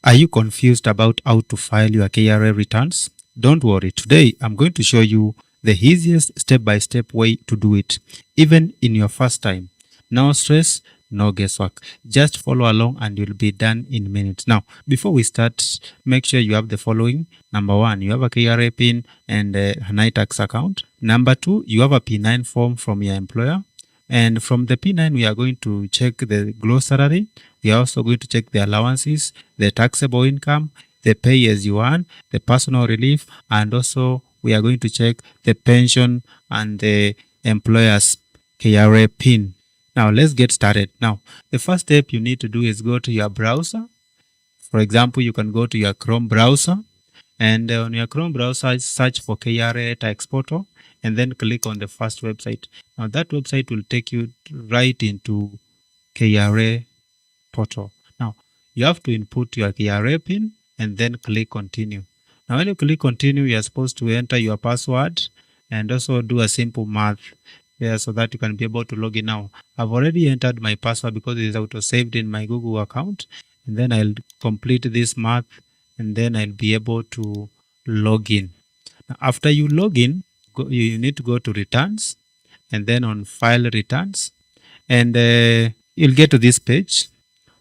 Are you confused about how to file your KRA returns? Don't worry, today I'm going to show you the easiest step-by-step way to do it, even in your first time. No stress, no guesswork. Just follow along and you'll be done in minutes. Now, before we start, make sure you have the following. Number one, you have a KRA PIN and an iTax account. Number two, you have a P9 form from your employer. And from the P9, we are going to check the gross salary. We are also going to check the allowances, the taxable income, the pay as you earn, the personal relief, and also we are going to check the pension and the employer's KRA PIN. Now, let's get started. Now, the first step you need to do is go to your browser. For example, you can go to your Chrome browser, and on your Chrome browser, search for KRA Tax Portal, and then click on the first website. Now, that website will take you right into KRA Portal. Now, you have to input your KRA PIN and then click continue. Now, when you click continue, you are supposed to enter your password and also do a simple math there so that you can be able to log in. Now, I've already entered my password because it is auto-saved in my Google account, and then I'll complete this math and then I'll be able to log in. Now, after you log in, you need to go to returns and then on file returns, and you'll get to this page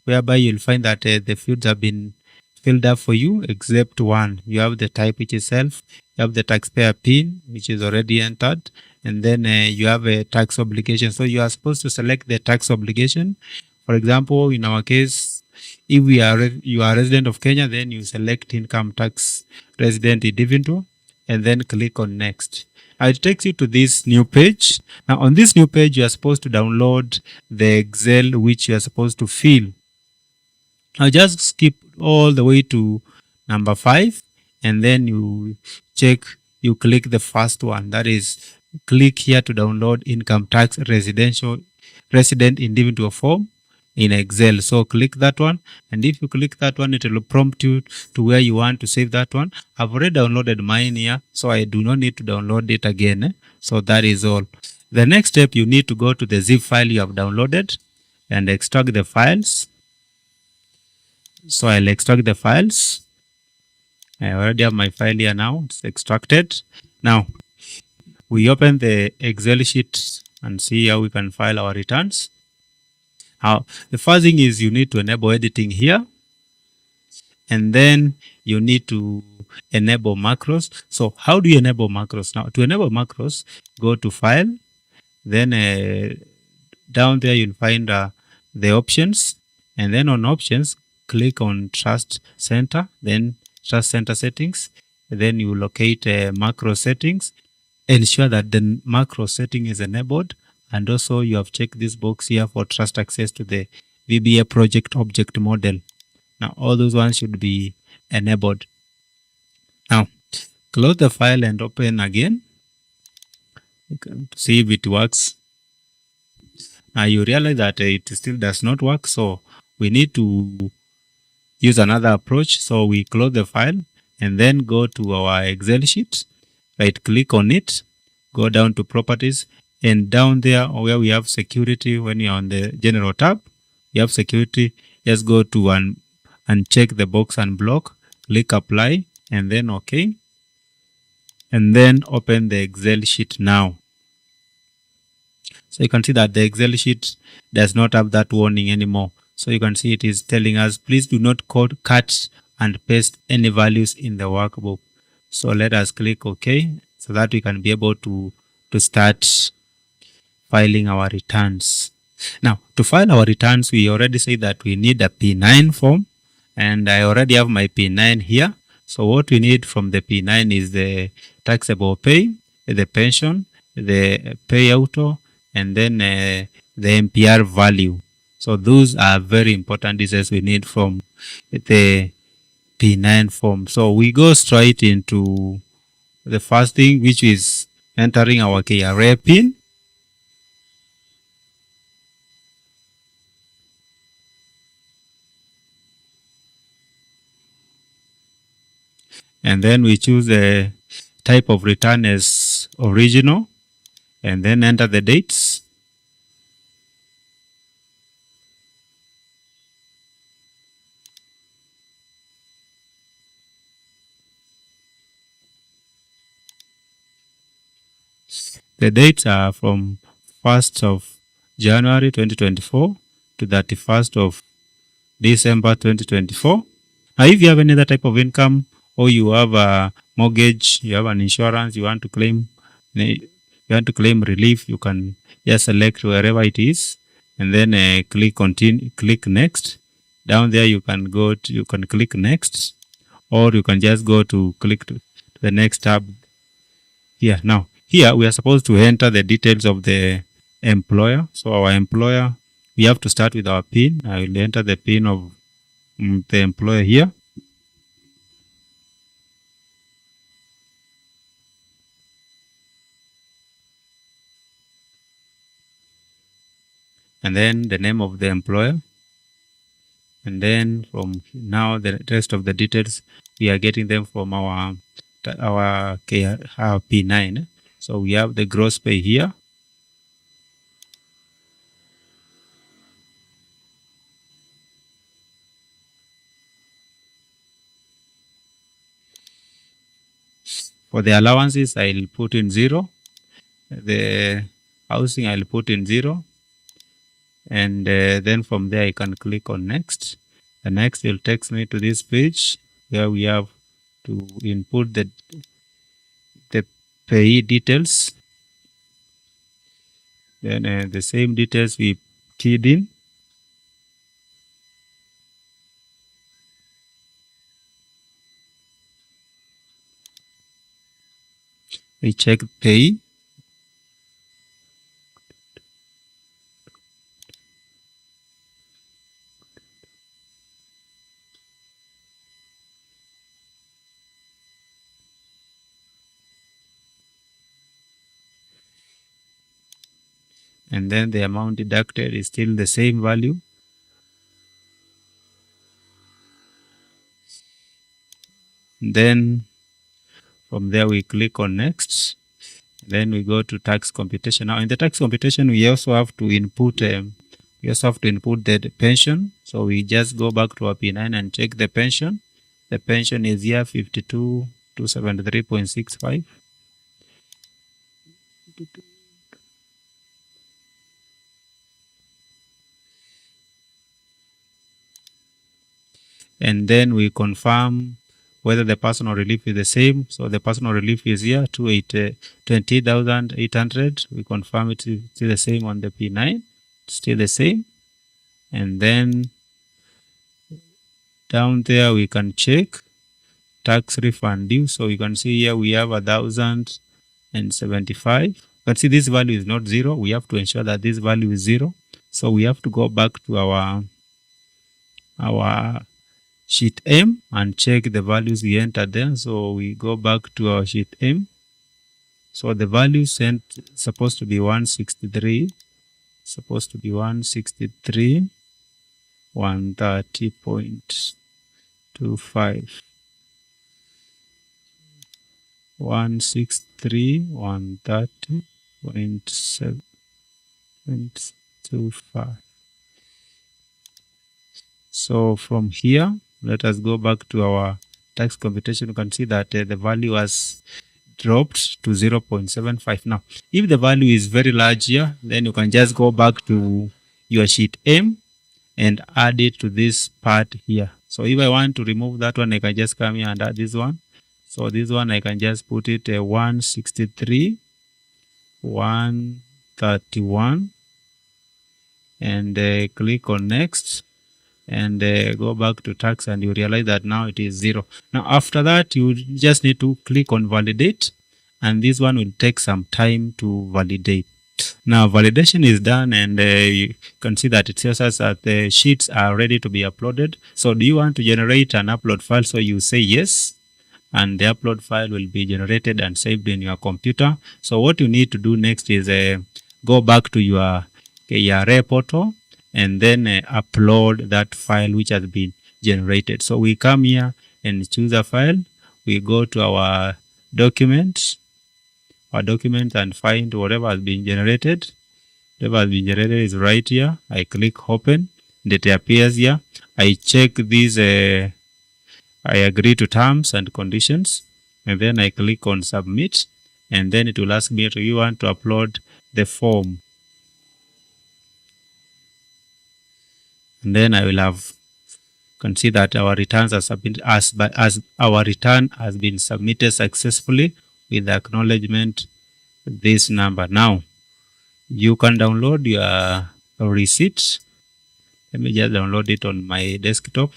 whereby you'll find that the fields have been filled up for you except one. You have the type which is self, you have the taxpayer PIN which is already entered, and then you have a tax obligation. So you are supposed to select the tax obligation. For example, in our case, if you are a resident of Kenya, then you select income tax resident individual and then click on next. It takes you to this new page. Now on this new page, you are supposed to download the Excel which you are supposed to fill. Now just skip all the way to number 5 and then you click the first one. That is, click here to download income tax resident individual form in Excel. So click that one, and if you click that one, it will prompt you to where you want to save that one. I've already downloaded mine here, so I do not need to download it again. So that is all. The next step, you need to go to the zip file you have downloaded and extract the files. So I'll extract the files. I already have my file here now. It's extracted. Now we open the Excel sheet and see how we can file our returns. Now, the first thing is you need to enable editing here, and then you need to enable macros. So how do you enable macros? Now, to enable macros, go to File, then down there you'll find the options, and then on options, click on Trust Center, then Trust Center settings, then you locate macro settings. Ensure that the macro setting is enabled, and also you have checked this box here for trust access to the VBA project object model. Now all those ones should be enabled. Now close the file and open again. You can see if it works. Now you realize that it still does not work, so we need to use another approach. So we close the file and then go to our Excel sheet, right click on it, go down to properties, and down there where we have security, when you're on the general tab, you have security, just go to and check the box and block, click apply, and then OK. And then open the Excel sheet now. So you can see that the Excel sheet does not have that warning anymore. So you can see it is telling us, please do not cut and paste any values in the workbook. So let us click OK so that we can be able to start filing our returns. Now, to file our returns, we already say that we need a P9 form, and I already have my P9 here. So what we need from the P9 is the taxable pay, the pension, the payout, and then the MPR value. So those are very important details we need from the P9 form. So we go straight into the first thing, which is entering our KRA PIN. And then we choose the type of return as original, and then enter the dates. The dates are from 1st of January 2024 to 31st of December 2024. Now, if you have any other type of income, or you have a mortgage, you have an insurance, you want to claim relief, you can just select wherever it is, and then click continue, click next. Down there, you can click next, or you can just go to click to the next tab here. Now, here we are supposed to enter the details of the employer. So our employer, we have to start with our PIN. I will enter the PIN of the employer here. And then the name of the employer. And then from now, the rest of the details, we are getting them from our P9. So we have the gross pay here. For the allowances, I'll put in 0. The housing, I'll put in 0. And then from there, I can click on next. The next will take me to this page where we have to input the payee details. Then the same details we keyed in. We check payee. And then the amount deducted is still the same value. And then from there we click on next. Then we go to tax computation. Now in the tax computation, we also have to input the pension. So we just go back to our P9 and check the pension. The pension is here 52,273.65. And then we confirm whether the personal relief is the same. So the personal relief is here, 20,800. We confirm it is still the same on the P9. It's still the same. And then down there we can check tax refund due. So you can see here we have 1,075. You can see this value is not 0. We have to ensure that this value is 0. So we have to go back to our sheet M and check the values we entered there. So we go back to our sheet M. So the value sent supposed to be 163, 130.25. 163, 130.25. So from here, let us go back to our tax computation. You can see that the value has dropped to 0.75. Now, if the value is very large here, then you can just go back to your sheet M and add it to this part here. So if I want to remove that one, I can just come here and add this one. So this one, I can just put it 163, 131, and click on next. And go back to tax, and you realize that now it is 0. Now after that, you just need to click on validate, and this one will take some time to validate. Now validation is done, and you can see that it tells us that the sheets are ready to be uploaded. So do you want to generate an upload file? So you say yes, and the upload file will be generated and saved in your computer. So what you need to do next is go back to your KRA portal and then upload that file which has been generated. So we come here and choose a file. We go to our documents, and find whatever has been generated. Whatever has been generated is right here. I click open, and it appears here. I check these, I agree to terms and conditions, and then I click on submit. and then it will ask me, do you want to upload the form? And then I will have, can see that our returns are submitted as our return has been submitted successfully with the acknowledgement this number. Now you can download your receipt. Let me just download it on my desktop,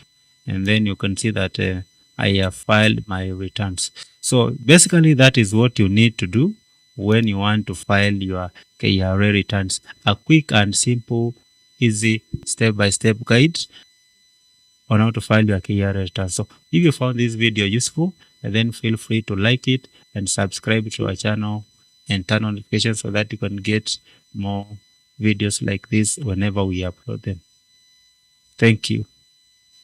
and then you can see that I have filed my returns. So basically that is what you need to do when you want to file your KRA returns. A quick and simple, easy step-by-step guide on how to file your KRA return. So if you found this video useful, then feel free to like it and subscribe to our channel and turn on notifications so that you can get more videos like this whenever we upload them. Thank you.